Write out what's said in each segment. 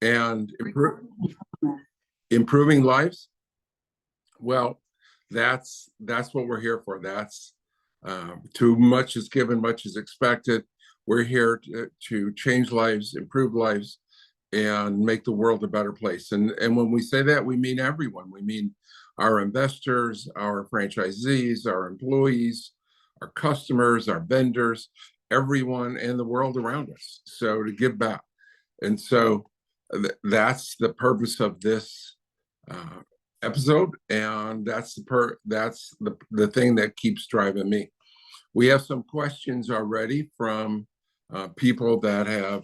and improving lives. Well, that's what we're here for. That's too much is given, much is expected. We're here to change lives, improve lives, and make the world a better place. And when we say that, we mean everyone. We mean our investors, our franchisees, our employees, our customers, our vendors, everyone, and the world around us. So to give back. And so that's the purpose of this episode, and that's the thing that keeps driving me. We have some questions already from people that have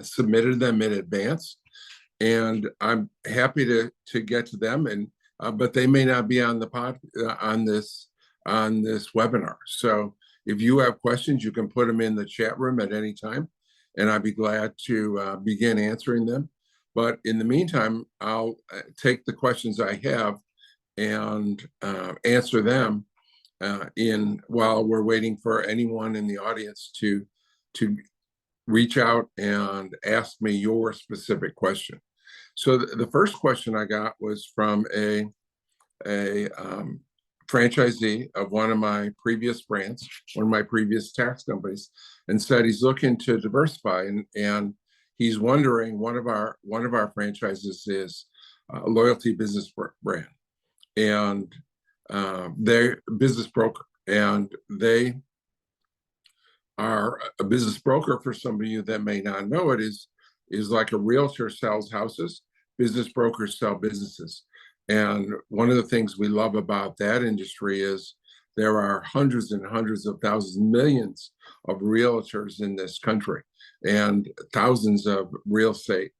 submitted them in advance, and I'm happy to get to them. And but they may not be on the on this webinar. So if you have questions, you can put them in the chat room at any time, and I'd be glad to begin answering them. But in the meantime, I'll take the questions I have and answer them while we're waiting for anyone in the audience to reach out and ask me your specific question. So the first question I got was from a franchisee of one of my previous brands, one of my previous tax companies, and said he's looking to diversify, and he's wondering, one of our franchises is a loyalty business brand, and they're a business broker, and they are a business broker. For some of you that may not know it, is like a realtor sells houses, business brokers sell businesses. And one of the things we love about that industry is there are hundreds and hundreds of thousands, millions of realtors in this country, and thousands of real estate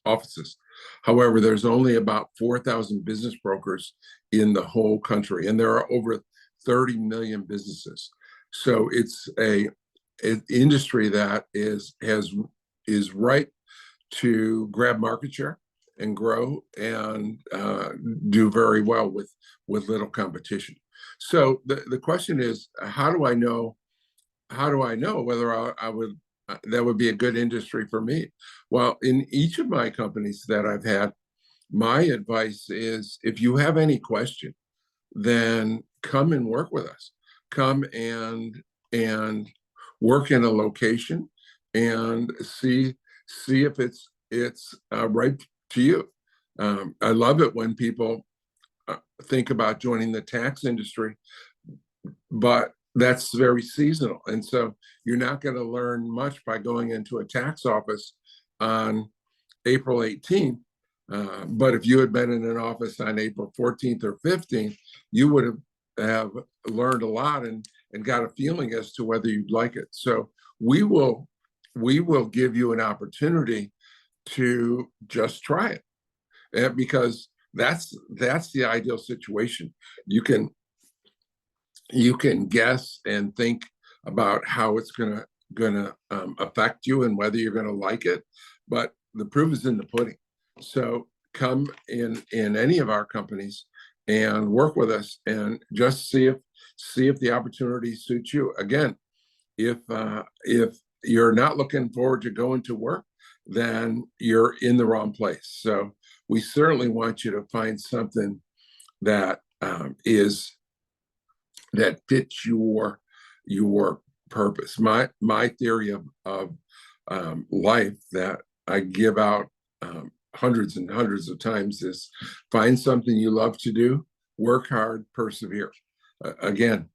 offices. However, there's only about 4,000 business brokers in the whole country, and there are over 30 million businesses. So it's an industry that is ripe to grab market share and grow and do very well with little competition. So the question is, how do I know whether I would that would be a good industry for me? Well, in each of my companies that I've had, my advice is, if you have any question, then come and work with us. Come and work in a location and see if it's right to you. I love it when people think about joining the tax industry, but that's very seasonal. And so you're not going to learn much by going into a tax office on April 18th. But if you had been in an office on April 14th or 15th, you would have learned a lot and got a feeling as to whether you'd like it. So we will give you an opportunity to just try it, because that's the ideal situation. You can guess and think about how it's gonna affect you and whether you're gonna like it, but the proof is in the pudding. So come in any of our companies and work with us, and just see if the opportunity suits you. Again, if you're not looking forward to going to work, then you're in the wrong place. So we certainly want you to find something that that fits your purpose. My theory of life that I give out hundreds and hundreds of times is, find something you love to do, work hard, persevere. Again,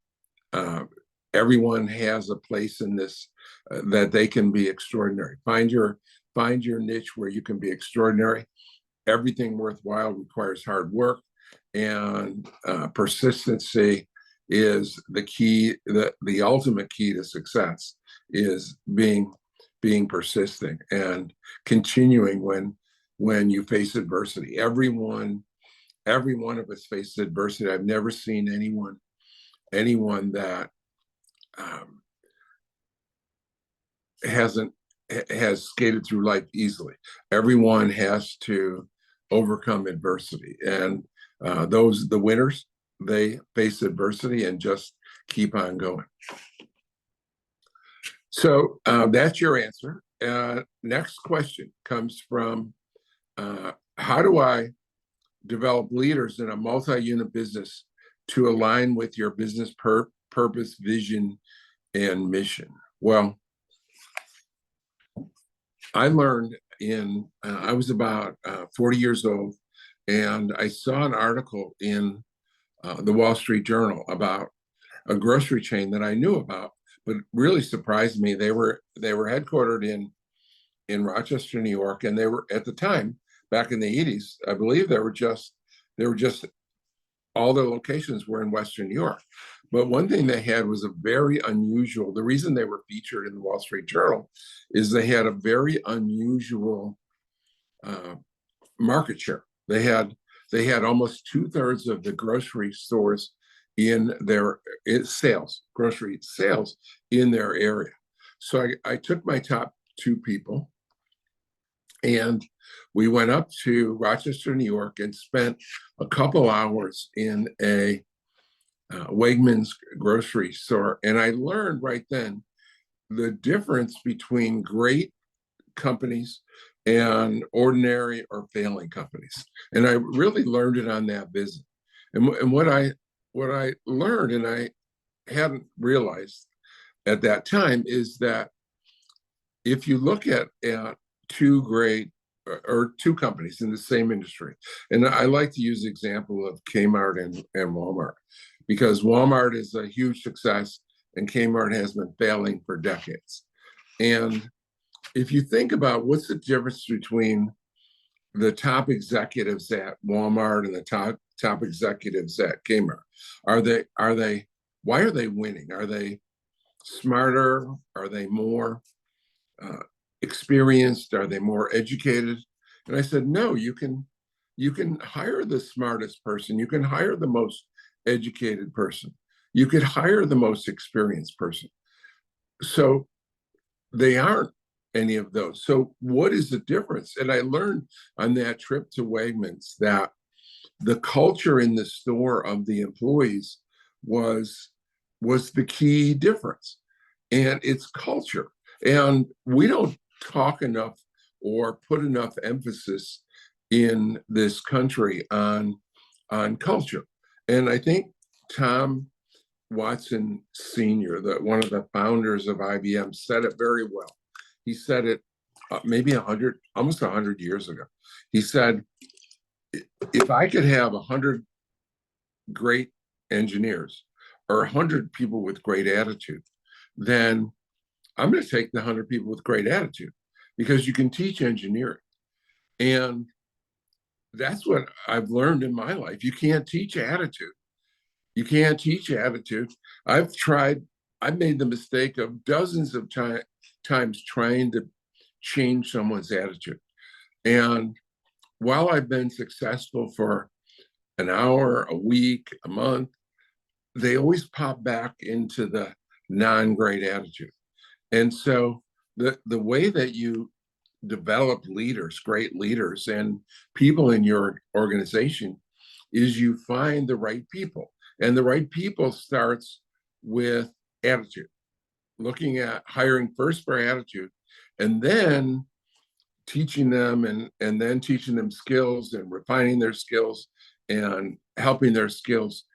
everyone has a place in this that they can be extraordinary. Find your niche where you can be extraordinary. Everything worthwhile requires hard work, and persistency is the key. The ultimate key to success is being persistent and continuing when you face adversity. Every one of us faces adversity. I've never seen anyone that has skated through life easily. Everyone has to overcome adversity, and the winners, they face adversity and just keep on going. So that's your answer. next question comes from how do I develop leaders in a multi-unit business to align with your business purpose, vision, and mission? Well, I learned I was about 40 years old, and I saw an article in the Wall Street Journal about a grocery chain that I knew about, but really surprised me. They were headquartered in Rochester, New York, and they were at the time back in the 80s. I believe they were just all their locations were in Western New York. But one thing they had was a very unusual. The reason they were featured in the Wall Street Journal is they had a very unusual market share. They had almost 2/3 of the grocery stores in their grocery sales in their area. So I took my top two people, and we went up to Rochester, New York, and spent a couple hours in a Wegmans grocery store. And I learned right then the difference between great companies and ordinary or failing companies. And I really learned it on that visit. And what I learned, and I hadn't realized at that time, is that if you look at two great or two companies in the same industry, and I like to use the example of Kmart and Walmart, because Walmart is a huge success and Kmart has been failing for decades. And if you think about what's the difference between the top executives at Walmart and the top executives at Kmart, why are they winning? Are they smarter? Are they more experienced? Are they more educated? And I said, no, you can hire the smartest person. You can hire the most educated person. You could hire the most experienced person. So they aren't any of those. So what is the difference? And I learned on that trip to Wegmans that the culture in the store of the employees was the key difference. And it's culture. And we don't talk enough or put enough emphasis in this country on culture. And I think Tom Watson Sr., one of the founders of IBM, said it very well. He said it maybe almost 100 years ago. He said, if I could have 100 great engineers or 100 people with great attitude, then I'm going to take the 100 people with great attitude, because you can teach engineering. And that's what I've learned in my life. You can't teach attitude. You can't teach attitude. I've made the mistake of dozens of times trying to change someone's attitude. And while I've been successful for an hour, a week, a month, they always pop back into the non-great attitude. And so the way that you develop leaders, great leaders, and people in your organization is you find the right people. And the right people starts with attitude, looking at hiring first for attitude, and then teaching them and then teaching them skills and refining their skills and helping their skills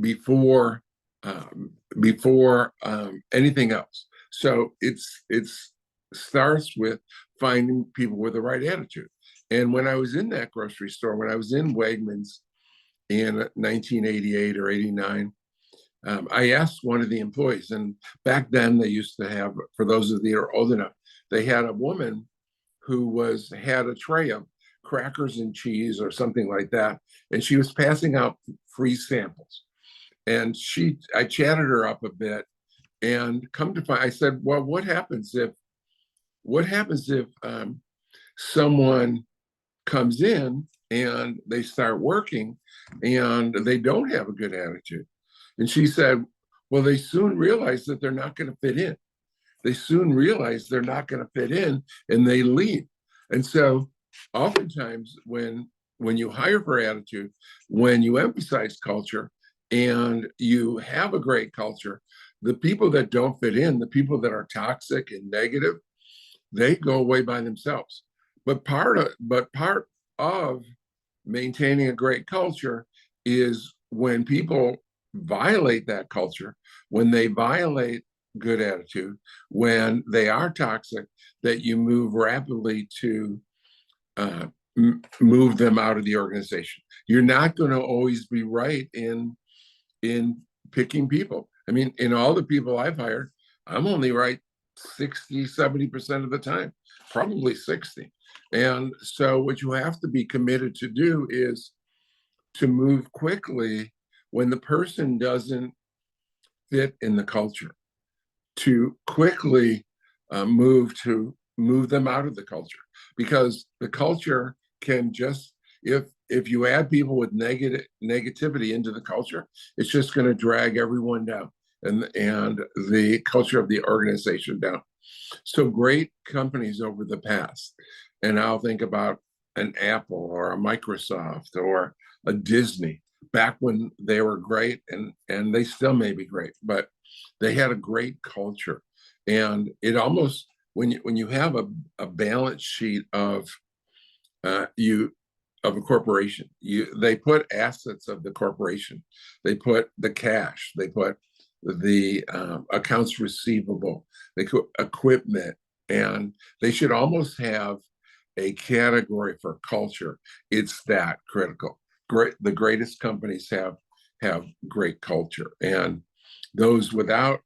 before anything else. So it starts with finding people with the right attitude. And when I was in that grocery store, when I was in Wegmans in 1988 or 89, I asked one of the employees, and back then they used to have, for those of you that are old enough, they had a woman who had a tray of crackers and cheese or something like that, and she was passing out free samples. And I chatted her up a bit, and come to find, I said, well, what happens if someone comes in and they start working and they don't have a good attitude? And she said, well, they soon realize that they're not going to fit in. They soon realize they're not going to fit in, and they leave. And so oftentimes when you hire for attitude, when you emphasize culture and you have a great culture, the people that don't fit in, the people that are toxic and negative, they go away by themselves. But part of maintaining a great culture is when people violate that culture, when they violate good attitude, when they are toxic, that you move rapidly to move them out of the organization. You're not going to always be right in picking people. I mean, in all the people I've hired, I'm only right 60, 70% of the time, probably 60. And so what you have to be committed to do is to move quickly when the person doesn't fit in the culture, to quickly move them out of the culture, because the culture can just, if you add people with negativity into the culture, it's just going to drag everyone down, and the culture of the organization down. So great companies over the past, and I'll think about an Apple or a Microsoft or a Disney, back when they were great, and they still may be great, but they had a great culture. And it almost, when you have a balance sheet of you of a corporation, they put assets of the corporation, they put the cash, they put the accounts receivable, they put equipment, and they should almost have a category for culture. It's that critical. The greatest companies have great culture, and those without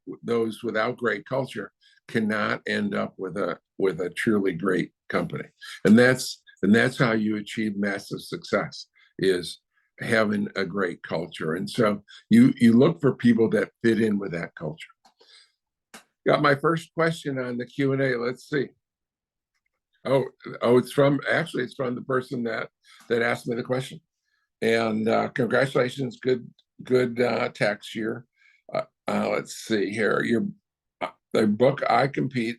great culture cannot end up with a truly great company. And that's how you achieve massive success, is having a great culture. And so you look for people that fit in with that culture. Got my first question on the Q&A. Let's see. It's from the person that asked me the question. And congratulations, good tax year. Let's see here. The book, I Compete.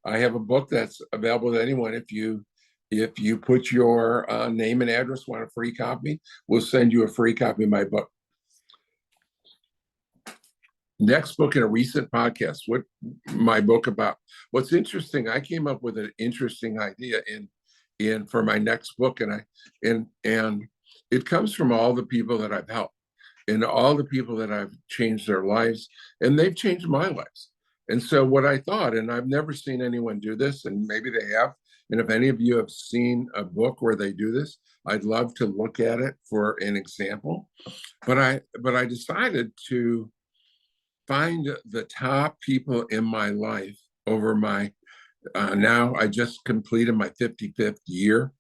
I have a book that's available to anyone. If you put your name and address, want a free copy, we'll send you a free copy of my book. Next book in a recent podcast. What my book about? What's interesting, I came up with an interesting idea in for my next book, and it comes from all the people that I've helped, and all the people that I've changed their lives, and they've changed my lives. And so what I thought, and I've never seen anyone do this, and maybe they have, and if any of you have seen a book where they do this, I'd love to look at it for an example. But I decided to find the top people in my life over my now I just completed my 55th year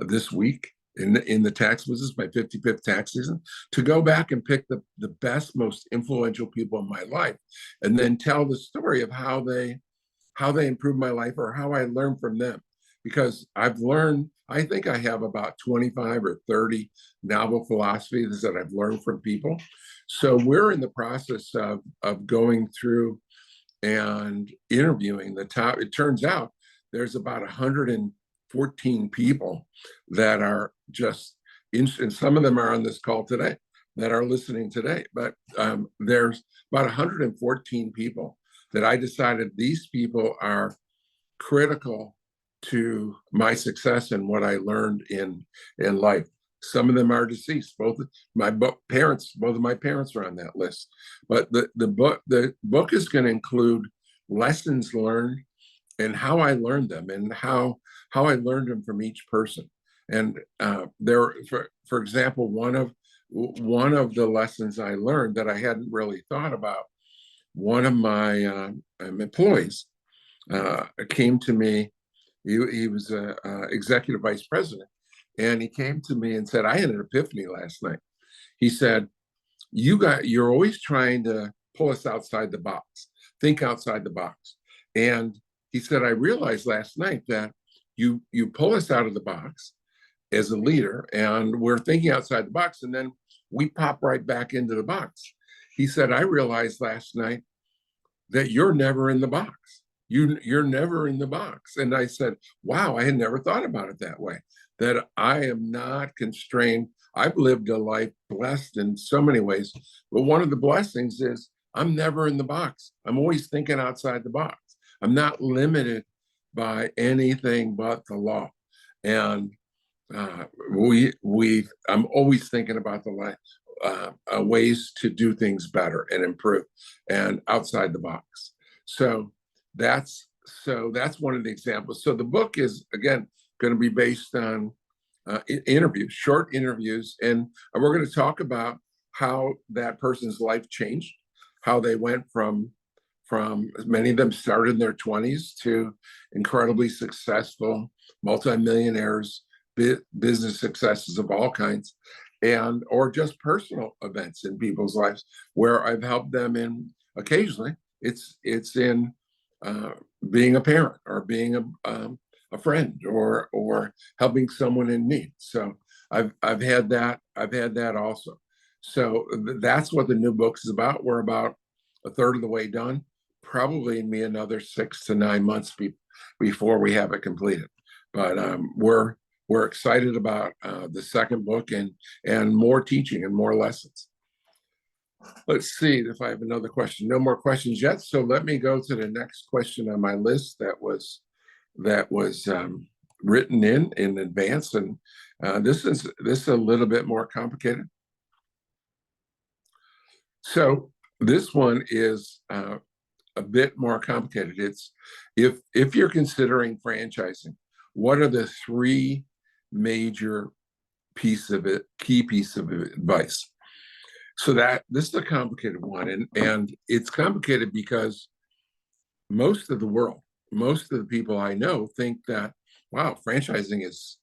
this week in the tax business, my 55th tax season, to go back and pick the best, most influential people in my life, and then tell the story of how they improved my life, or how I learned from them. Because I think I have about 25 or 30 novel philosophies that I've learned from people. So we're in the process of going through and interviewing the top. It turns out there's about 114 people that are just, and some of them are on this call today, that are listening today. But there's about 114 people that I decided these people are critical to my success and what I learned in life. Some of them are deceased. Both of my parents are on that list. But the book is going to include lessons learned and how I learned them, and how I learned them from each person. And for example, one of the lessons I learned that I hadn't really thought about, one of my employees came to me. He was a executive vice president, and he came to me and said, I had an epiphany last night. He said, you're always trying to pull us outside the box, think outside the box. And he said, I realized last night that you pull us out of the box as a leader, and we're thinking outside the box, and then we pop right back into the box. He said, I realized last night that you're never in the box. You're never in the box. And I said, wow, I had never thought about it that way, that I am not constrained. I've lived a life blessed in so many ways, but one of the blessings is I'm never in the box. I'm always thinking outside the box. I'm not limited by anything but the law. And I'm always thinking about ways to do things better and improve and outside the box. So that's one of the examples. So the book is, again, going to be based on interviews, short interviews, and we're going to talk about how that person's life changed, how they went from many of them started in their 20s to incredibly successful multimillionaires, business successes of all kinds, and or just personal events in people's lives where I've helped them in. Occasionally it's in being a parent or being a friend or helping someone in need. So I've had that also. So that's what the new book is about. We're about a third of the way done. Probably me another 6 to 9 months before we have it completed. But we're excited about the second book and more teaching and more lessons. Let's see if I have another question. No more questions yet. So let me go to the next question on my list that was written in advance, and this is a little bit more complicated. So this one is a bit more complicated. It's if you're considering franchising, what are the three major key piece of advice? So that this is a complicated one, and it's complicated because most of the people I know think that, wow, franchising is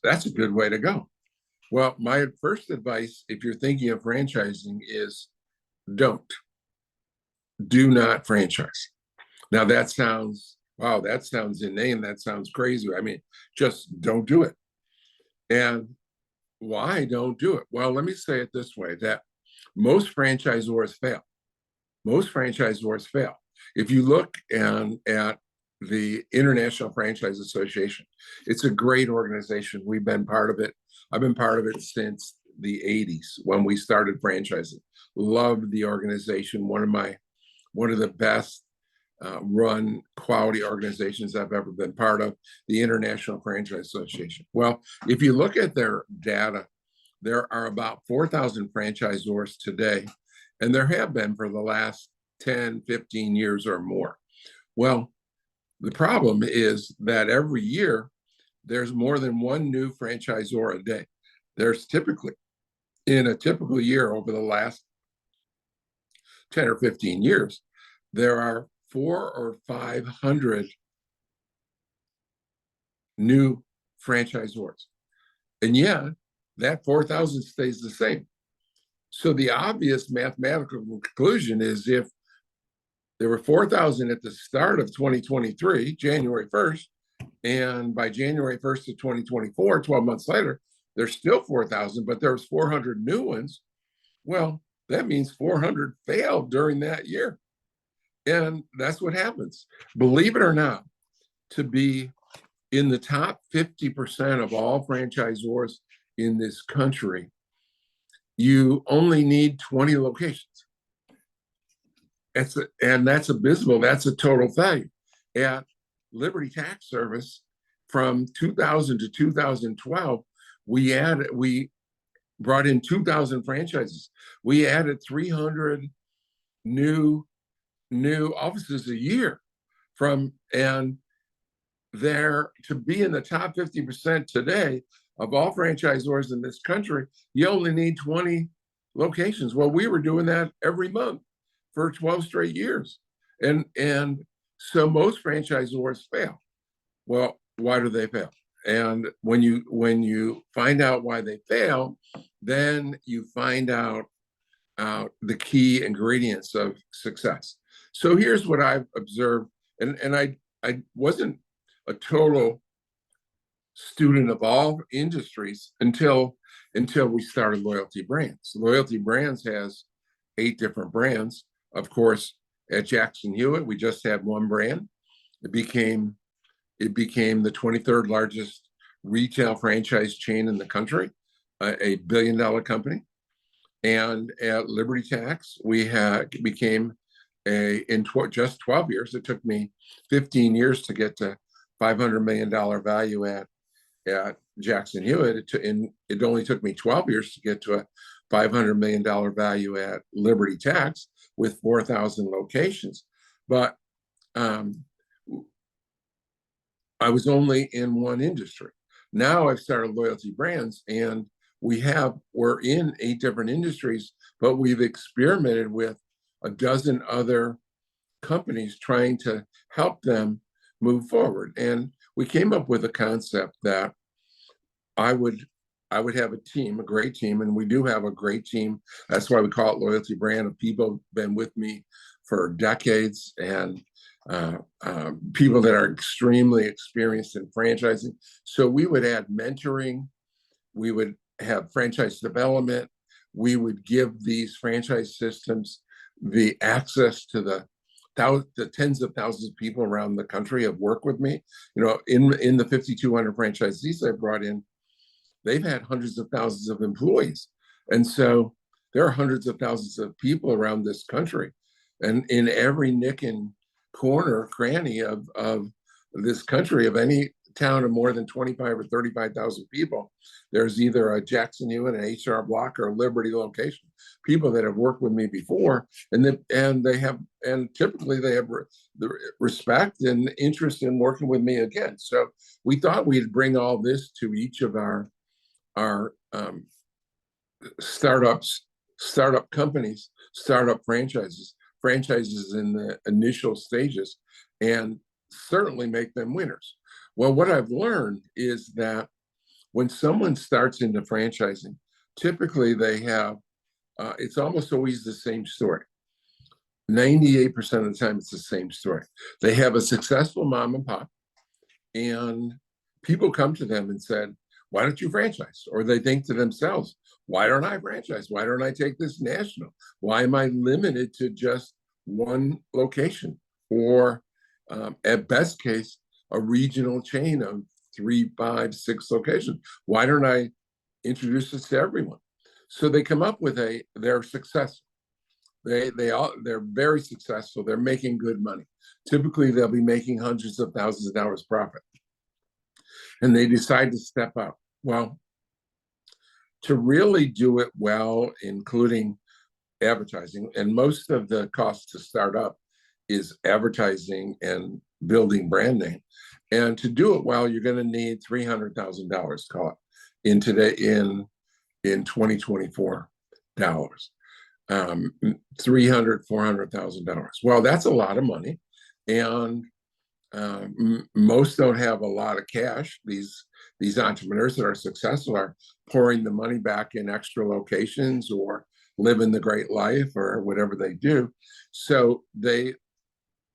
that's a good way to go. Well, my first advice, if you're thinking of franchising, is do not franchise. Now that sounds inane. That sounds crazy. I mean, just don't do it. And why don't do it? Well, let me say it this way, that most franchisors fail. Most franchisors fail. If you look at the International Franchise Association, it's a great organization. We've been part of it. I've been part of it since the 80s when we started franchising. Loved the organization. One of the best run quality organizations I've ever been part of, the International Franchise Association. Well, if you look at their data, there are about 4,000 franchisors today, and there have been for the last 10, 15 years or more. Well, the problem is that every year there's more than one new franchisor a day. There's typically, in a typical year over the last 10 or 15 years, there are 400 or 500 new franchisors. And yet that 4,000 stays the same. So the obvious mathematical conclusion is if there were 4,000 at the start of 2023, January 1st, and by January 1st of 2024, 12 months later, there's still 4,000, but there was 400 new ones. Well, that means 400 failed during that year. And that's what happens. Believe it or not, to be in the top 50% of all franchisors in this country, you only need 20 locations. That's abysmal. That's a total failure. At Liberty Tax Service, from 2000 to 2012, we brought in 2,000 franchises. We added 300 new offices a year and there to be in the top 50% today of all franchisors in this country, you only need 20 locations. Well, we were doing that every month for 12 straight years. And so most franchisors fail. Well, why do they fail? And when you find out why they fail, then you find out the key ingredients of success. So here's what I've observed, and I wasn't a total student of all industries until we started Loyalty Brands. Loyalty Brands has 8 different brands. Of course, at Jackson Hewitt, we just had one brand. It became the 23rd largest retail franchise chain in the country, a $1 billion company. And at Liberty Tax, we became just 12 years. It took me 15 years to get to $500 million value at Jackson Hewitt. It only took me 12 years to get to a $500 million value at Liberty Tax with 4,000 locations. But I was only in one industry. Now I've started Loyalty Brands, and we're in 8 different industries, but we've experimented with a dozen other companies trying to help them move forward. And we came up with a concept that I would have a team, a great team, and we do have a great team. That's why we call it Loyalty Brand, of people who've been with me for decades, and people that are extremely experienced in franchising. So we would add mentoring, we would have franchise development, we would give these franchise systems the access to the tens of thousands of people around the country have worked with me. In the 5,200 franchisees I brought in, they've had hundreds of thousands of employees. And so there are hundreds of thousands of people around this country. And in every nick and corner, cranny of this country, of any town of more than 25 or 35,000 people, there's either a Jackson Hewitt, an HR Block, or a Liberty location. People that have worked with me before, and typically they have the respect and interest in working with me again. So we thought we'd bring all this to each of our startup companies, startup franchises in the initial stages, and certainly make them winners. Well, what I've learned is that when someone starts into franchising, typically they have, it's almost always the same story. 98% of the time, it's the same story. They have a successful mom and pop, and people come to them and said, why don't you franchise? Or they think to themselves, why don't I franchise? Why don't I take this national? Why am I limited to just one location? Or at best case, a regional chain of 3, 5, 6 locations. Why don't I introduce this to everyone? So they come up with they're successful. They're very successful. They're making good money. Typically, they'll be making hundreds of thousands of dollars profit. And they decide to step out. Well, to really do it well, including advertising, and most of the cost to start up is advertising and building brand name. And to do it well, you're going to need $300,000, call it, in 2024 dollars. $400,000. Well, that's a lot of money, and most don't have a lot of cash. These entrepreneurs that are successful are pouring the money back in extra locations or living the great life or whatever they do. So they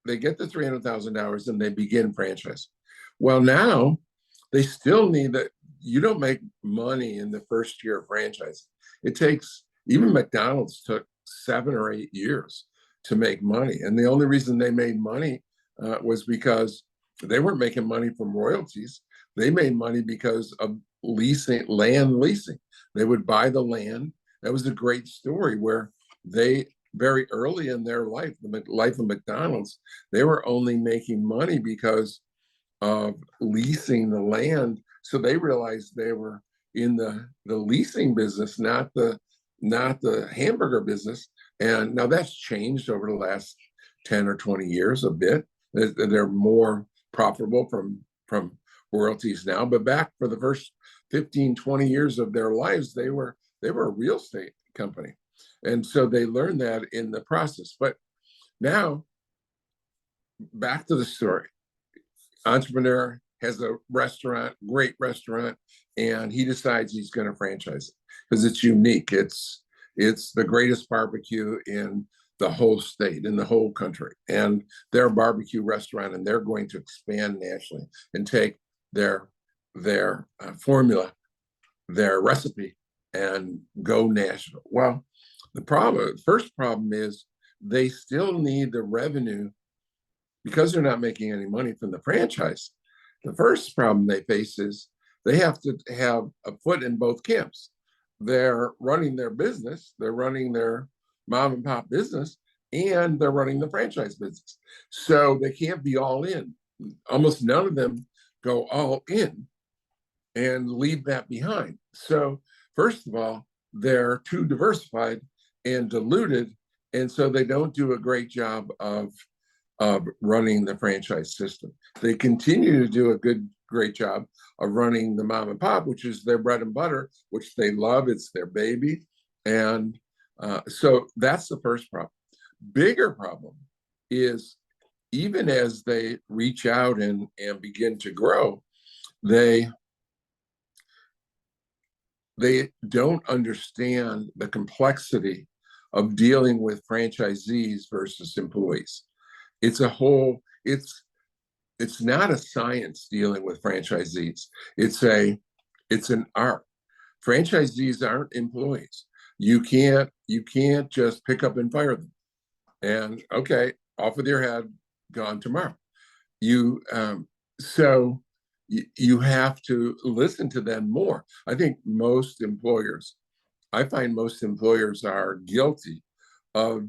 get the $300,000 and they begin franchise. Well, now they still need that. You don't make money in the first year of franchising. It takes, even McDonald's took 7 or 8 years to make money. And the only reason they made money was because they weren't making money from royalties. They made money because of land leasing. They would buy the land. That was a great story where they, very early in their life, the life of McDonald's, they were only making money because of leasing the land. So they realized they were in the leasing business, not the hamburger business. And now that's changed over the last 10 or 20 years a bit. They're more profitable from royalties now, but back for the first 15, 20 years of their lives, they were a real estate company. And so they learned that in the process. But now, back to the story. Entrepreneur has a restaurant, great restaurant, and he decides he's going to franchise it because it's unique. It's the greatest barbecue in the whole state, in the whole country. And they're a barbecue restaurant, and they're going to expand nationally and take their formula, their recipe, and go national. Well, the first problem is they still need the revenue because they're not making any money from the franchise. The first problem they face is they have to have a foot in both camps. They're running their business, they're running their mom and pop business, and they're running the franchise business. So they can't be all in. Almost none of them go all in and leave that behind. So first of all, they're too diversified and diluted, and so they don't do a great job of running the franchise system. They continue to do a great job of running the mom and pop, which is their bread and butter, which they love. It's their baby. And so that's the first problem. Bigger problem is even as they reach out and begin to grow, they don't understand the complexity of dealing with franchisees versus employees. It's a whole, it's not a science dealing with franchisees. It's an art. Franchisees aren't employees. You can't just pick up and fire them and okay, off with your head, gone tomorrow. You so you have to listen to them more. I think I find most employers are guilty of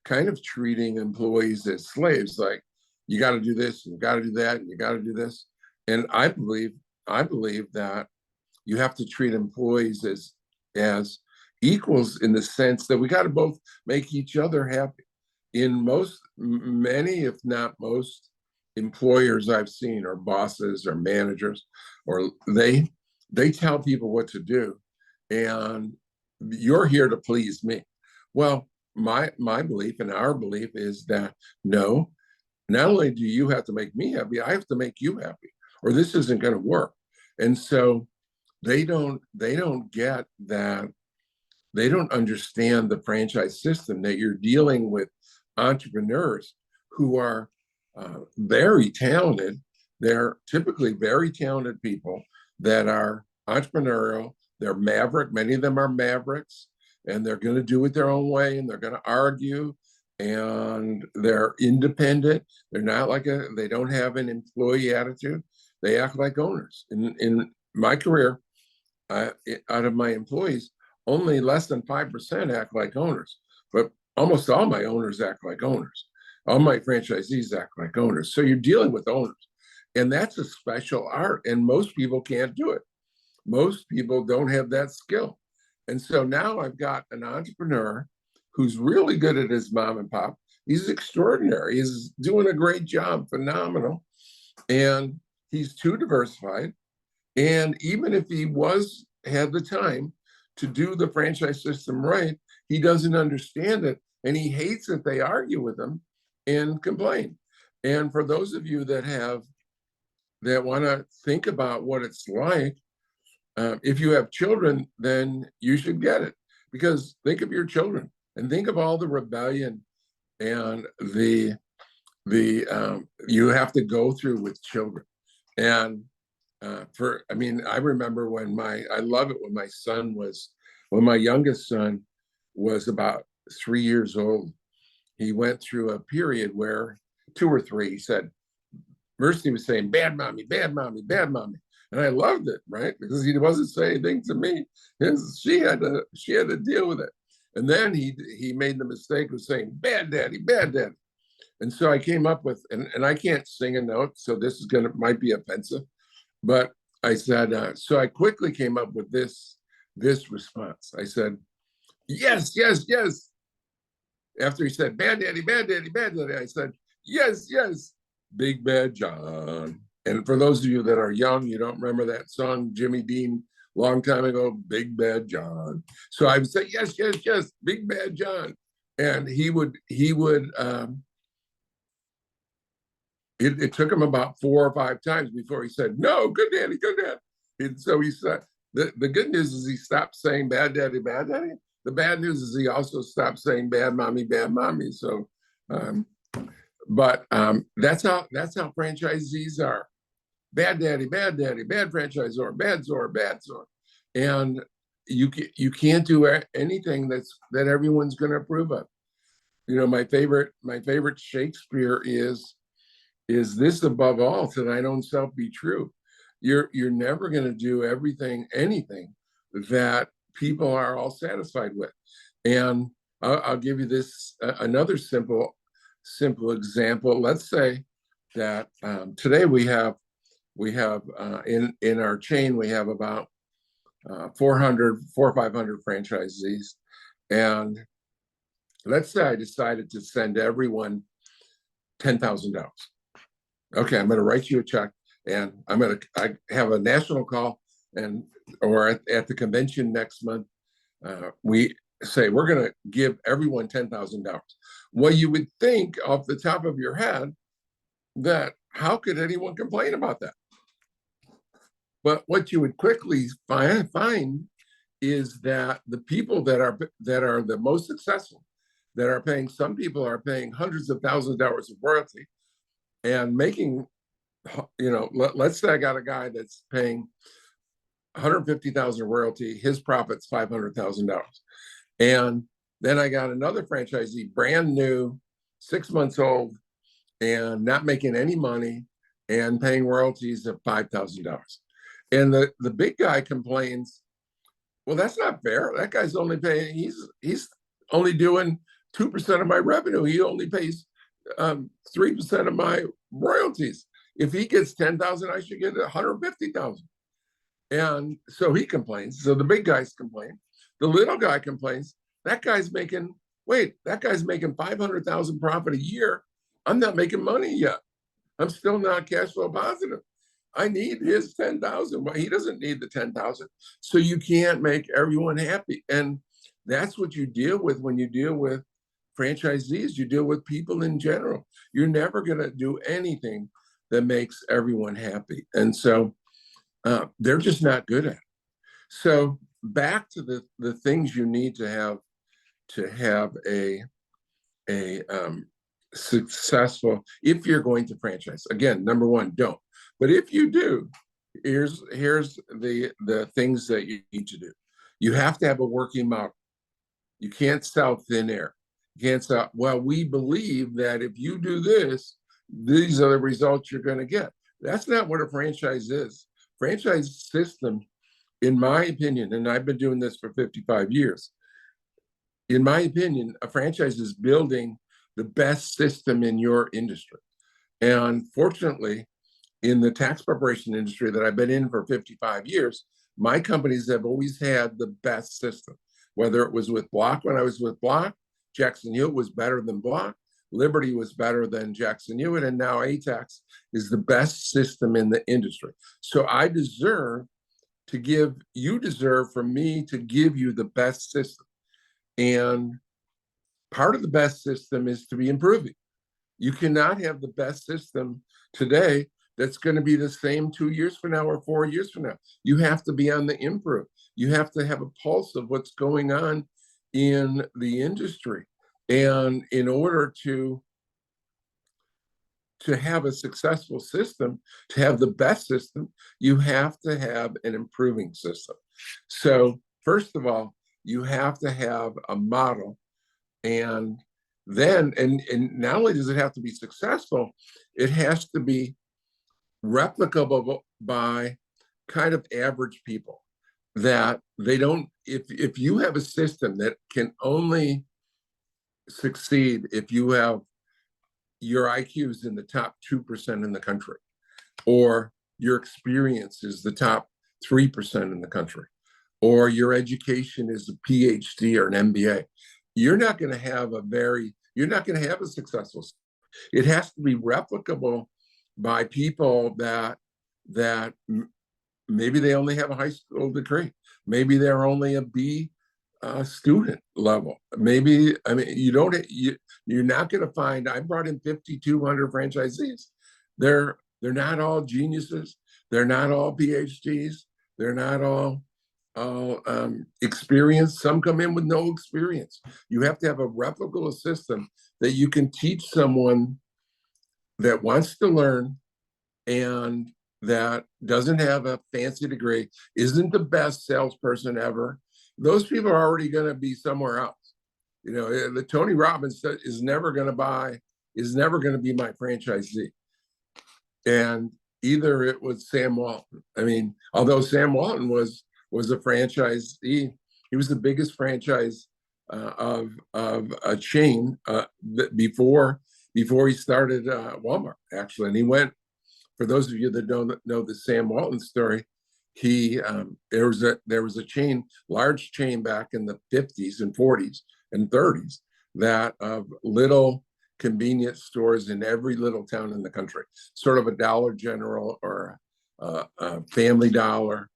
kind of treating employees as slaves, like you got to do this, and you got to do that, and you got to do this. And I believe that you have to treat employees as equals in the sense that we got to both make each other happy. In many, if not most, employers I've seen, or bosses or managers, or they tell people what to do, and you're here to please me. Well, my belief and our belief is that no, not only do you have to make me happy, I have to make you happy, or this isn't going to work. And so they don't get that. They don't understand the franchise system, that you're dealing with entrepreneurs who are very talented. They're typically very talented people that are entrepreneurial. They're maverick. Many of them are mavericks, and they're going to do it their own way, and they're going to argue, and they're independent. They're not they don't have an employee attitude. They act like owners. In my career, out of my employees, only less than 5% act like owners, but almost all my owners act like owners. All my franchisees act like owners. So you're dealing with owners. And that's a special art. And most people can't do it. Most people don't have that skill. And so now I've got an entrepreneur who's really good at his mom and pop. He's extraordinary. He's doing a great job, phenomenal. And he's too diversified. And even if he had the time to do the franchise system right, he doesn't understand it. And he hates that they argue with him and complain. And for those of you that want to think about what it's like, if you have children, then you should get it. Because think of your children and think of all the rebellion and the you have to go through with children. And I remember I love it when my youngest son was about 3 years old. He went through a period where 2 or 3, he said, first he was saying, bad mommy, bad mommy, bad mommy. And I loved it, right? Because he wasn't saying anything to me. She had to deal with it. And then he made the mistake of saying, bad daddy, bad daddy. And so I came up with, and I can't sing a note, so this might be offensive, but I said, so I quickly came up with this response. I said, yes, yes, yes. After he said, bad daddy, bad daddy, bad daddy, I said, yes, yes, Big Bad John. And for those of you that are young, you don't remember that song, Jimmy Dean, long time ago, Big Bad John. So I would say, yes, yes, yes, Big Bad John. And it took him about 4 or 5 times before he said, no, good daddy, good daddy. And so he said, the good news is he stopped saying bad daddy, bad daddy. The bad news is he also stopped saying bad mommy, bad mommy. So, but that's how franchisees are. Bad daddy, bad franchisor, bad zor, bad zor. And you can't do anything that everyone's going to approve of. You know, my favorite Shakespeare is this above all, to thine own self be true. You're never going to do anything that people are all satisfied with. And I'll give you this another simple example. Let's say that today we have We have in our chain, we have about 400, 400 or 500 franchisees. And let's say I decided to send everyone $10,000. Okay, I'm going to write you a check, and I have a national call, and or at the convention next month, we say we're going to give everyone $10,000. Well, you would think off the top of your head that how could anyone complain about that? But what you would quickly find is that the people that are the most successful, that are paying, some people are paying hundreds of thousands of dollars of royalty and making, let's say I got a guy that's paying 150,000 royalty, his profit's $500,000. And then I got another franchisee, brand new, 6 months old, and not making any money and paying royalties of $5,000. And the big guy complains, well, that's not fair. That guy's only paying, he's only doing 2% of my revenue. He only pays 3% of my royalties. If he gets 10,000, I should get 150,000. And so he complains. So the big guys complain. The little guy complains. That guy's making 500,000 profit a year. I'm not making money yet. I'm still not cash flow positive. I need his 10,000. Well, he doesn't need the 10,000. So you can't make everyone happy. And that's what you deal with when you deal with franchisees. You deal with people in general. You're never going to do anything that makes everyone happy. And so they're just not good at it. So back to the things you need to have a successful, if you're going to franchise. Again, number one, don't. But if you do, here's the things that you need to do. You have to have a working model. You can't sell thin air. You can't sell, well, we believe that if you do this, these are the results you're going to get. That's not what a franchise is. Franchise system, in my opinion, and I've been doing this for 55 years, in my opinion, a franchise is building the best system in your industry. And fortunately, in the tax preparation industry that I've been in for 55 years, my companies have always had the best system. Whether it was with Block, when I was with Block, Jackson Hewitt was better than Block, Liberty was better than Jackson Hewitt, and now ATAX is the best system in the industry. So you deserve for me to give you the best system. And part of the best system is to be improving. You cannot have the best system today that's going to be the same 2 years from now or 4 years from now. You have to be on the improve. You have to have a pulse of what's going on in the industry. And in order to have a successful system, to have the best system, you have to have an improving system. So first of all, you have to have a model. And then, and not only does it have to be successful, it has to be replicable by kind of average people, that they don't, if you have a system that can only succeed if you have your IQs in the top 2% in the country, or your experience is the top 3% in the country, or your education is a PhD or an MBA, you're not going to have a successful. It has to be replicable by people that maybe they only have a high school degree, maybe they're only a B student level. Maybe, I mean, you're not going to find. I brought in 5,200 franchisees. They're not all geniuses. They're not all PhDs. They're not all experienced. Some come in with no experience. You have to have a replicable system that you can teach someone that wants to learn and that doesn't have a fancy degree, isn't the best salesperson ever. Those people are already going to be somewhere else. The Tony Robbins is never going to be my franchisee. And either it was Sam Walton. I mean, although Sam Walton was a franchisee, he was the biggest franchise of a chain before he started Walmart, actually. And he went for those of you that don't know the Sam Walton story, there was a chain, large chain back in the 50s and 40s and 30s that of little convenience stores in every little town in the country, sort of a Dollar General or a Family Dollar.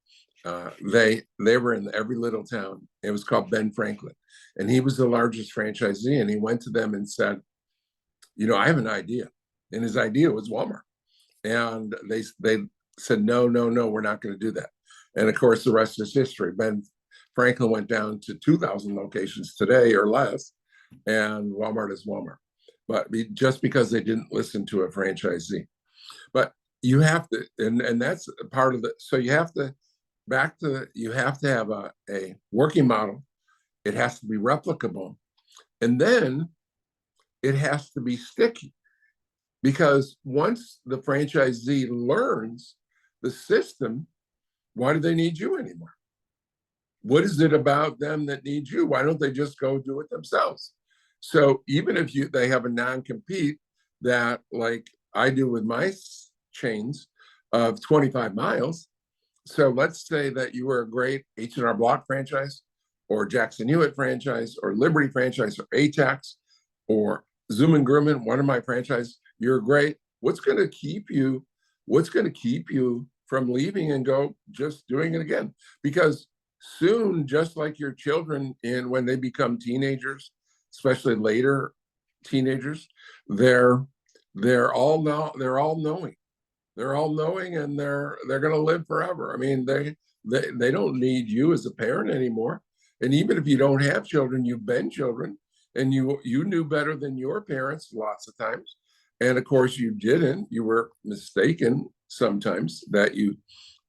They were in every little town. It was called Ben Franklin, and he was the largest franchisee. And he went to them and said, I have an idea, and his idea was Walmart. And they said, no, no, no, we're not going to do that. And of course, the rest is history. Ben Franklin went down to 2,000 locations today or less, and Walmart is Walmart. But just because they didn't listen to a franchisee. But you have to, and that's part of the, so you have to, you have to have a working model. It has to be replicable. And then it has to be sticky. Because once the franchisee learns the system, why do they need you anymore? What is it about them that needs you? Why don't they just go do it themselves? So even if they have a non-compete that, like I do with my chains of 25 miles. So let's say that you were a great H&R Block franchise or Jackson Hewitt franchise or Liberty franchise or ATAX or Zoom and Grumman, one of my franchises. You're great. What's going to keep you from leaving and go just doing it again? Because soon, just like your children, and when they become teenagers, especially later teenagers, they're all knowing. They're all knowing, and they're going to live forever. I mean, they don't need you as a parent anymore. And even if you don't have children, you've been children, and you knew better than your parents lots of times. And of course, you didn't. You were mistaken sometimes that you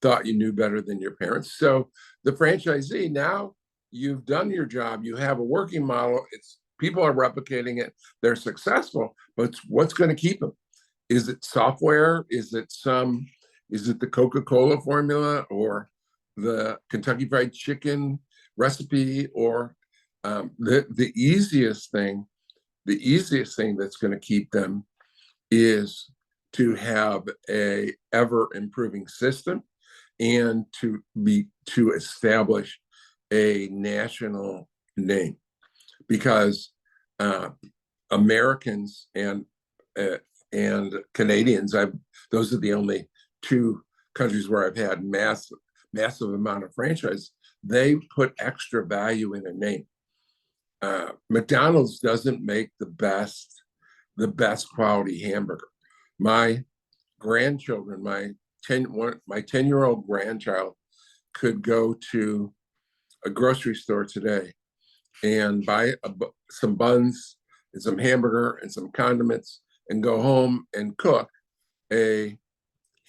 thought you knew better than your parents. So the franchisee, now you've done your job. You have a working model. People are replicating it. They're successful. But what's going to keep them? Is it software? Is it the Coca-Cola formula or the Kentucky Fried Chicken recipe? Or the easiest thing that's going to keep them is to have a ever improving system and to establish a national name, because Americans and Canadians, those are the only two countries where I've had massive amount of franchise. They put extra value in a name. McDonald's doesn't make the best quality hamburger. My grandchildren, my 10-year-old grandchild could go to a grocery store today and buy some buns and some hamburger and some condiments and go home and cook a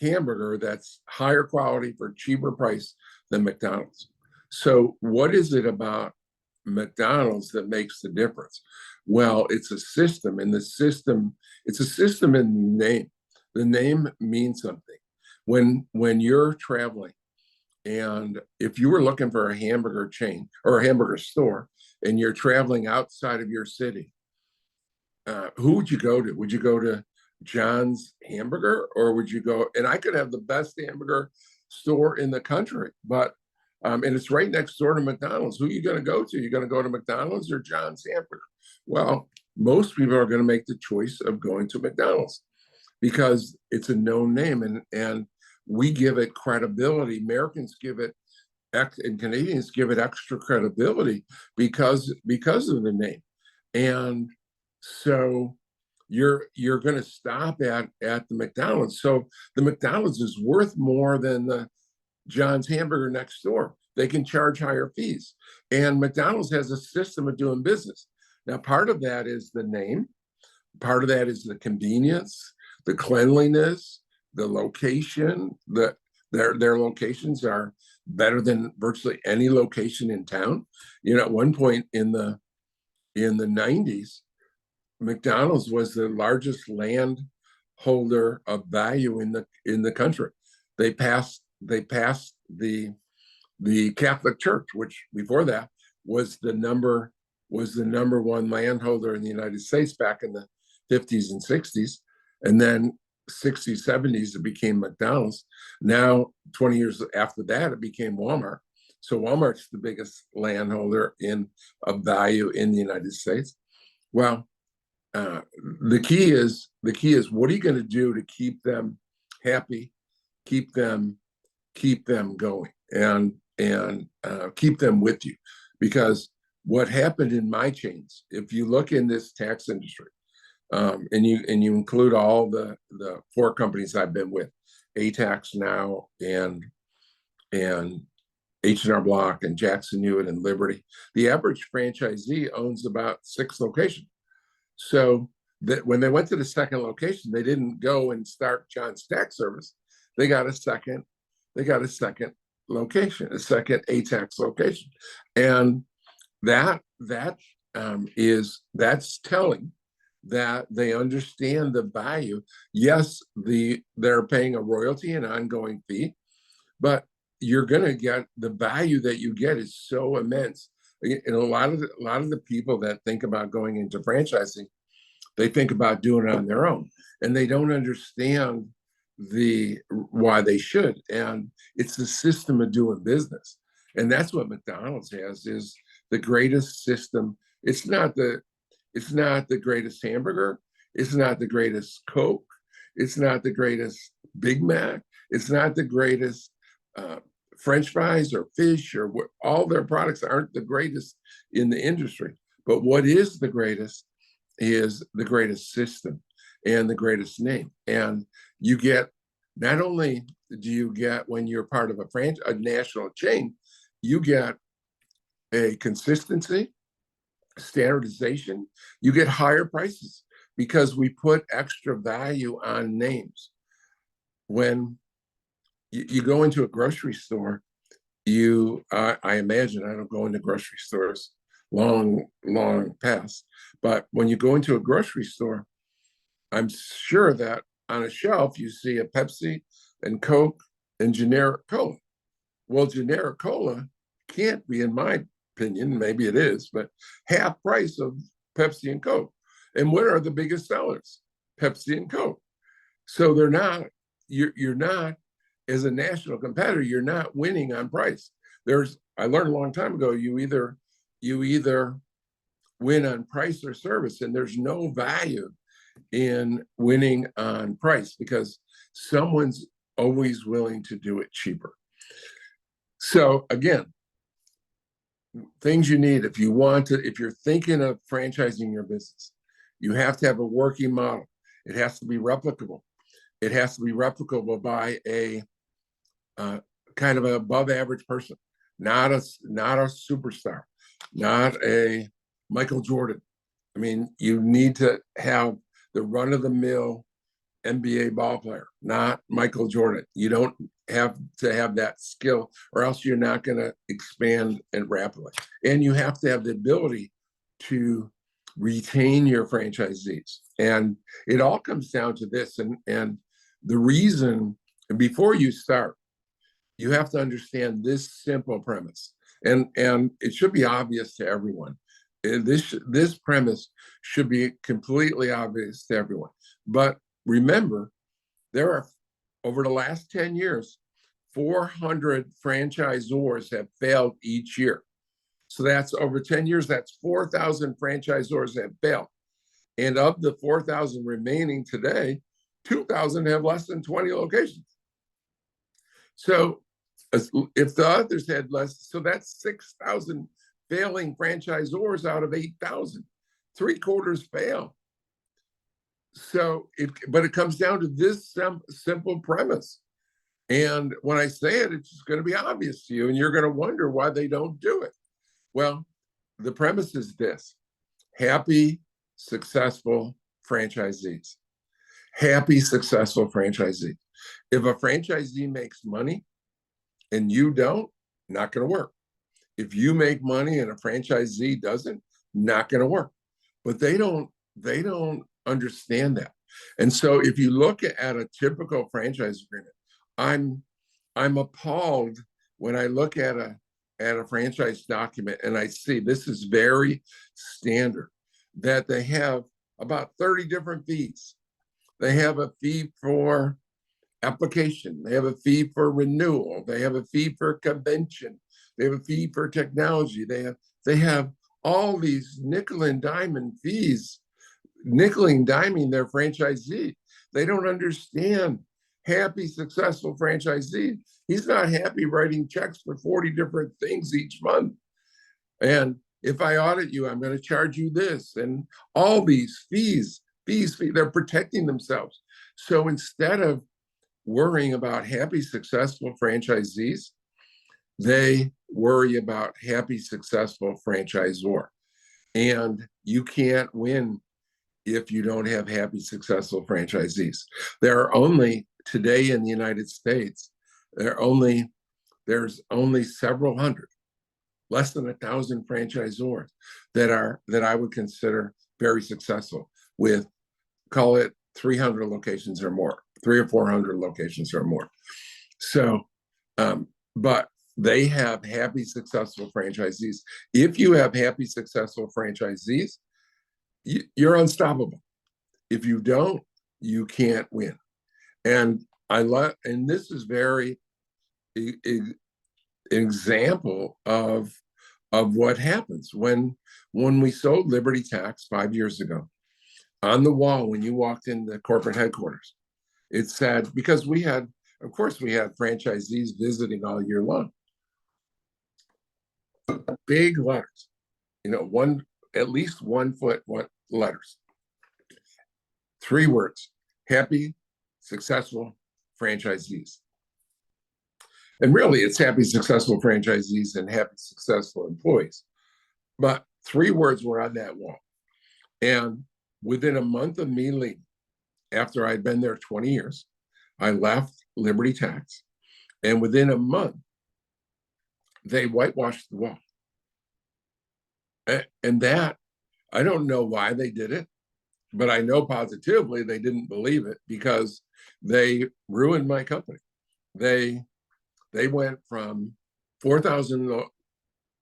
hamburger that's higher quality for cheaper price than McDonald's. So what is it about McDonald's that makes the difference? Well, it's a system, and it's a system in the name. The name means something. When you're traveling, and if you were looking for a hamburger chain or a hamburger store, and you're traveling outside of your city, who would you go to? Would you go to John's Hamburger, or would you go? And I could have the best hamburger store in the country, but and it's right next door to McDonald's. Who are you going to go to? You're going to go to McDonald's or John's Hamburger? Well, most people are going to make the choice of going to McDonald's because it's a known name, and we give it credibility. Americans give it, and Canadians give it extra credibility because of the name. And so you're going to stop at the McDonald's. So the McDonald's is worth more than the John's Hamburger next door. They can charge higher fees. And McDonald's has a system of doing business. Now, part of that is the name. Part of that is the convenience, the cleanliness, the location. Their locations are better than virtually any location in town. At one point in the 90s, McDonald's was the largest landholder of value in the country. They passed the Catholic Church, which before that was the number one landholder in the United States back in the 50s and 60s. And then 60s, 70s, it became McDonald's. Now, 20 years after that, it became Walmart. So Walmart's the biggest landholder in of value in the United States. Well, uh, the key is what are you going to do to keep them happy, keep them going, and keep them with you, because what happened in my chains, if you look in this tax industry, and you include all the four companies I've been with, ATAX now, and H&R Block and Jackson Hewitt and Liberty, the average franchisee owns about 6 locations. So that when they went to the second location, they didn't go and start John's Tax Service. They got a second. They got a second location, a second ATAX location, and that's telling that they understand the value. Yes, they're paying a royalty and ongoing fee, but you're going to get the value that you get is so immense. And a lot of the people that think about going into franchising, they think about doing it on their own, and they don't understand the why they should. And it's the system of doing business, and that's what McDonald's has, is the greatest system. It's not the greatest hamburger. It's not the greatest Coke. It's not the greatest Big Mac. It's not the greatest uh, French fries or fish, or what. All their products aren't the greatest in the industry. But what is the greatest is the greatest system and the greatest name. And you get, not only do you get, when you're part of a national chain, you get a consistency, standardization, you get higher prices because we put extra value on names. When you go into a grocery store, I imagine, I don't go into grocery stores long past, but when you go into a grocery store, I'm sure that on a shelf you see a Pepsi and Coke and generic cola. Well, generic cola can't be, in my opinion, maybe it is, but half price of Pepsi and Coke. And what are the biggest sellers? Pepsi and Coke. So they're not, you're not, as a national competitor, you're not winning on price. I learned a long time ago, you either win on price or service, and there's no value in winning on price, because someone's always willing to do it cheaper. So again, things you need if you're thinking of franchising your business, you have to have a working model. It has to be replicable. It has to be replicable by a kind of an above average person, not a superstar, not a Michael Jordan. I mean, you need to have the run of the mill NBA ball player, not Michael Jordan. You don't have to have that skill, or else you're not going to expand and rapidly. And you have to have the ability to retain your franchisees. And it all comes down to this. And the reason, and before you start, you have to understand this simple premise. And it should be obvious to everyone. This premise should be completely obvious to everyone. But remember, there are, over the last 10 years, 400 franchisors have failed each year. So that's over 10 years, that's 4,000 franchisors have failed. And of the 4,000 remaining today, 2,000 have less than 20 locations. So if the others had less, so that's 6,000 failing franchisors out of 8,000. 3/4 fail. So but it comes down to this simple premise. And when I say it, it's going to be obvious to you, and you're going to wonder why they don't do it. Well, the premise is this: happy, successful franchisees. Happy, successful franchisees. If a franchisee makes money and you don't, not going to work. If you make money and a franchisee doesn't, not going to work. But they don't understand that. And so if you look at a typical franchise agreement, I'm appalled when I look at a franchise document and I see this is very standard, that they have about 30 different fees. They have a fee for application. They have a fee for renewal. They have a fee for convention. They have a fee for technology. They have all these nickel and diamond fees, nickel and diming their franchisee. They don't understand happy, successful franchisee. He's not happy writing checks for 40 different things each month. And if I audit you, I'm going to charge you this and all these fees, they're protecting themselves. So instead of worrying about happy, successful franchisees, they worry about happy, successful franchisor. And you can't win if you don't have happy, successful franchisees. There are only, today in the United States, there's only several hundred, less than 1,000 franchisors that I would consider very successful with, call it 300 locations or more, 300 or 400 locations or more. So, but they have happy, successful franchisees. If you have happy, successful franchisees, you're unstoppable. If you don't, you can't win. And and this is very example of what happens when we sold Liberty Tax 5 years ago. On the wall, when you walked in the corporate headquarters, it said, because we had franchisees visiting all year long, big letters, at least 1 foot letters, 3 words: happy, successful franchisees. And really, it's happy, successful franchisees and happy, successful employees. But 3 words were on that wall. And within a month of me leaving, after I'd been there 20 years, I left Liberty Tax. And within a month, they whitewashed the wall. And that, I don't know why they did it, but I know positively they didn't believe it, because they ruined my company. They went from 4,000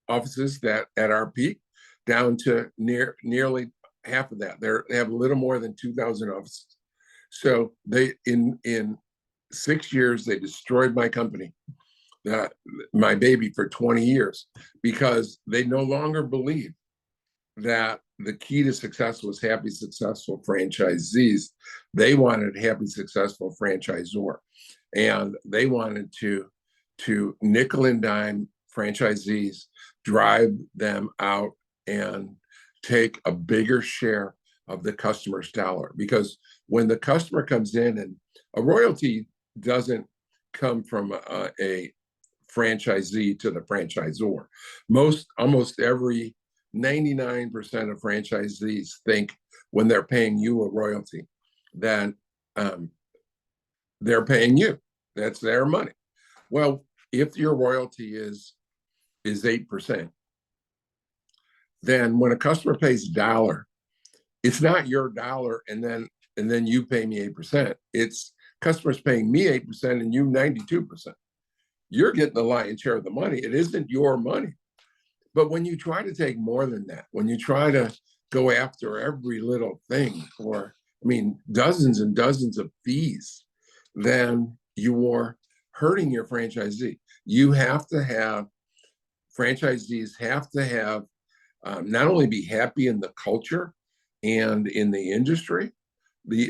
offices that at our peak down to nearly half of that. They have a little more than 2,000 offices. So they in 6 years they destroyed my company, my baby, for 20 years, because they no longer believe that the key to success was happy, successful franchisees. They wanted happy, successful franchisor, and they wanted to nickel and dime franchisees, drive them out, and take a bigger share of the customer's dollar. Because when the customer comes in, and a royalty doesn't come from a franchisee to the franchisor. Almost every 99% of franchisees think when they're paying you a royalty that they're paying you. That's their money. Well, if your royalty is 8%, then when a customer pays $1, it's not your dollar and then you pay me 8%. It's customers paying me 8% and you 92%. You're getting the lion's share of the money. It isn't your money. But when you try to take more than that, when you try to go after every little thing, dozens and dozens of fees, then you are hurting your franchisee. Franchisees have to have, not only be happy in the culture and in the industry,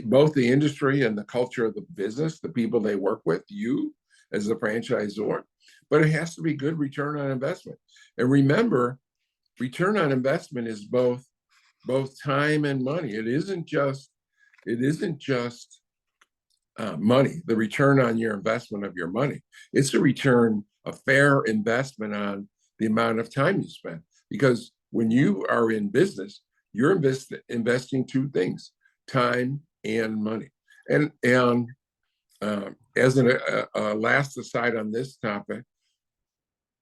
both the industry and the culture of the business, the people they work with, you as the franchisor, but it has to be good return on investment. And remember, return on investment is both time and money. It isn't just money, the return on your investment of your money. It's a fair investment on the amount of time you spend. Because when you are in business, you're investing 2 things: time and money. And as a last aside on this topic,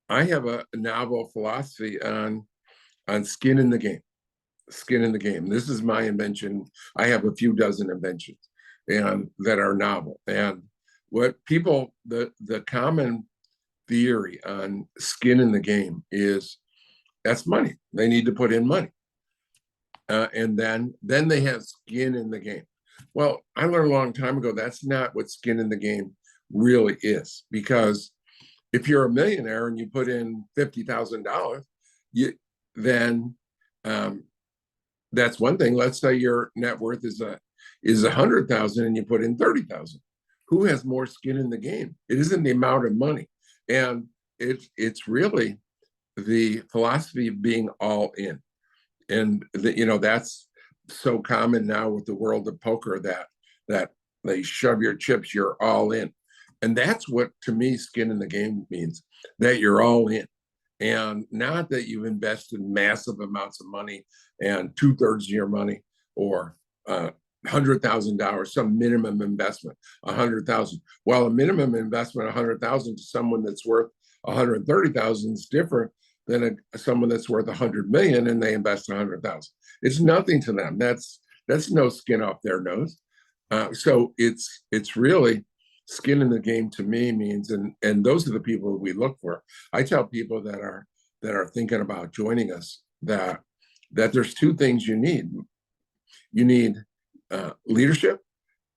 I have a novel philosophy on skin in the game. Skin in the game. This is my invention. I have a few dozen inventions and that are novel. And what the common theory on skin in the game is that's money. They need to put in money. And then they have skin in the game. Well, I learned a long time ago that's not what skin in the game really is. Because if you're a millionaire and you put in $50,000, you then um, that's one thing. Let's say your net worth is 100,000 and you put in 30,000. Who has more skin in the game? It isn't the amount of money, and it's really the philosophy of being all in. And that's so common now with the world of poker that they shove your chips, you're all in. And that's what, to me, skin in the game means, that you're all in. And not that you've invested massive amounts of money and 2/3 of your money, or $100,000, some minimum investment, 100,000. While a minimum investment, 100,000 to someone that's worth 130,000 is different than someone that's worth 100 million and they invest 100,000. It's nothing to them. That's no skin off their nose. So it's really skin in the game to me means, and those are the people we look for. I tell people that are thinking about joining us that there's two things you need. You need leadership,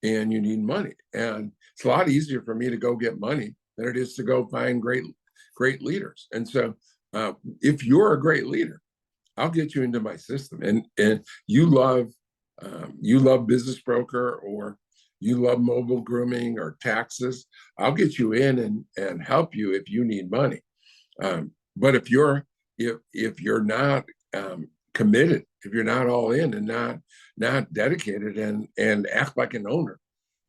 and you need money. And it's a lot easier for me to go get money than it is to go find great leaders. And so if you're a great leader, I'll get you into my system. And you love business broker, or you love mobile grooming or taxes, I'll get you in and help you if you need money. But if you're not committed, if you're not all in and not dedicated and act like an owner,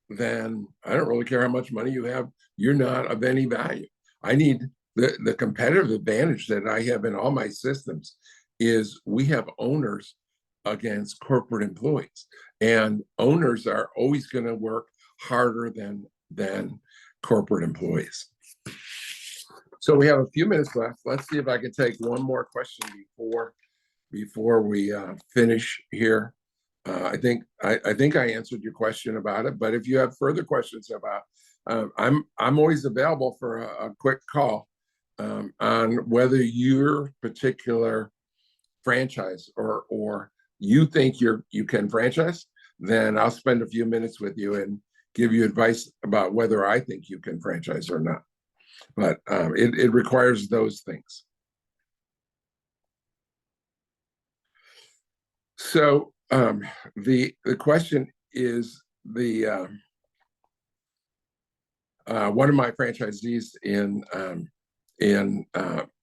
then I don't really care how much money you have. You're not of any value. I need the competitive advantage that I have in all my systems is we have owners against corporate employees, and owners are always going to work harder than corporate employees. So we have a few minutes left. Let's see if I can take one more question before we finish here. I think I answered your question about it, but if you have further questions about, I'm always available for a quick call on whether your particular franchise or you think you can franchise. Then I'll spend a few minutes with you and give you advice about whether I think you can franchise or not. But it requires those things. So the question is, one of my franchisees in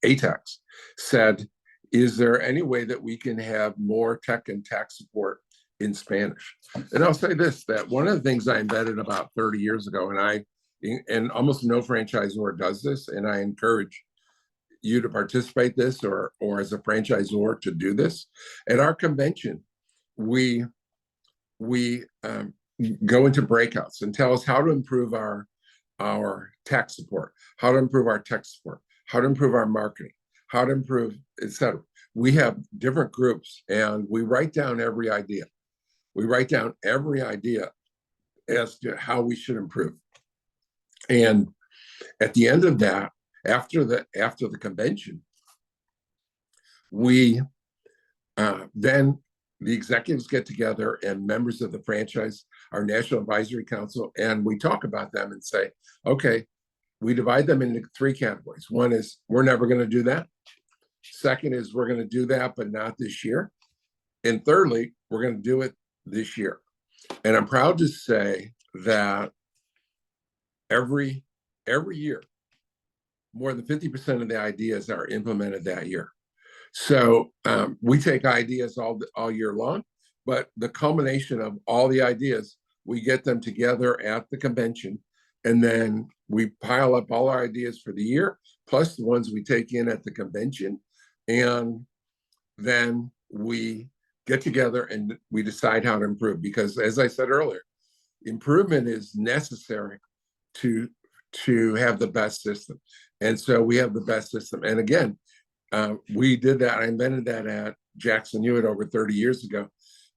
ATAX said, "Is there any way that we can have more tech and tax support in Spanish?" And I'll say this: that one of the things I invented about 30 years ago, and almost no franchisor does this, and I encourage you to participate this, or as a franchisor to do this. At our convention, we go into breakouts and tell us how to improve our tech support, how to improve our tech support, how to improve our marketing, how to improve, etc. We have different groups, and we write down every idea. We write down every idea as to how we should improve. And at the end of that, after the convention, we then the executives get together, and members of the franchise, our National Advisory Council, and we talk about them and say, okay, we divide them into three categories. One is, we're never going to do that. Second is, we're going to do that, but not this year. And thirdly, we're going to do it this year. And I'm proud to say that every year, more than 50% of the ideas are implemented that year. So we take ideas all year long, but the culmination of all the ideas, we get them together at the convention, and then we pile up all our ideas for the year, plus the ones we take in at the convention, and then we get together and we decide how to improve. Because, as I said earlier, improvement is necessary to have the best system. And so we have the best system. And again, we did that. I invented that at Jackson Hewitt over 30 years ago.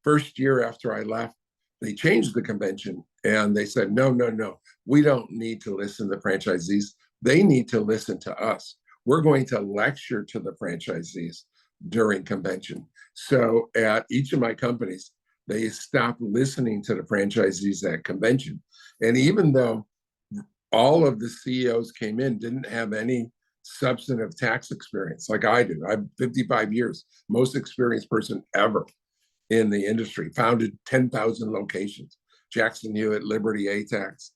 First year after I left, they changed the convention, and they said, no, we don't need to listen to franchisees. They need to listen to us. We're going to lecture to the franchisees during convention. So at each of my companies, they stopped listening to the franchisees at convention. And even though all of the CEOs came in, didn't have any substantive tax experience like I do. I'm 55 years, most experienced person ever in the industry, founded 10,000 locations, Jackson Hewitt, Liberty, ATAX,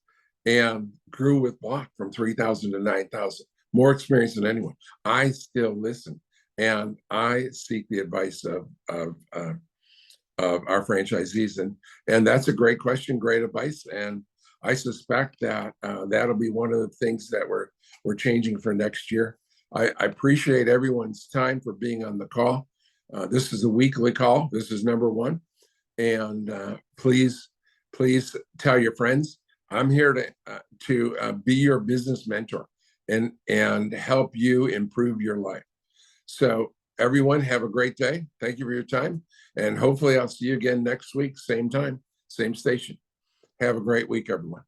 and grew with Block from 3,000 to 9,000, more experience than anyone. I still listen, and I seek the advice of our franchisees, and that's a great question, great advice, and I suspect that that'll be one of the things that we're changing for next year. I appreciate everyone's time for being on the call. This is a weekly call. This is number one, and please tell your friends. I'm here to be your business mentor and help you improve your life. So everyone, have a great day. Thank you for your time, and hopefully I'll see you again next week, same time, same station. Have a great week, everyone.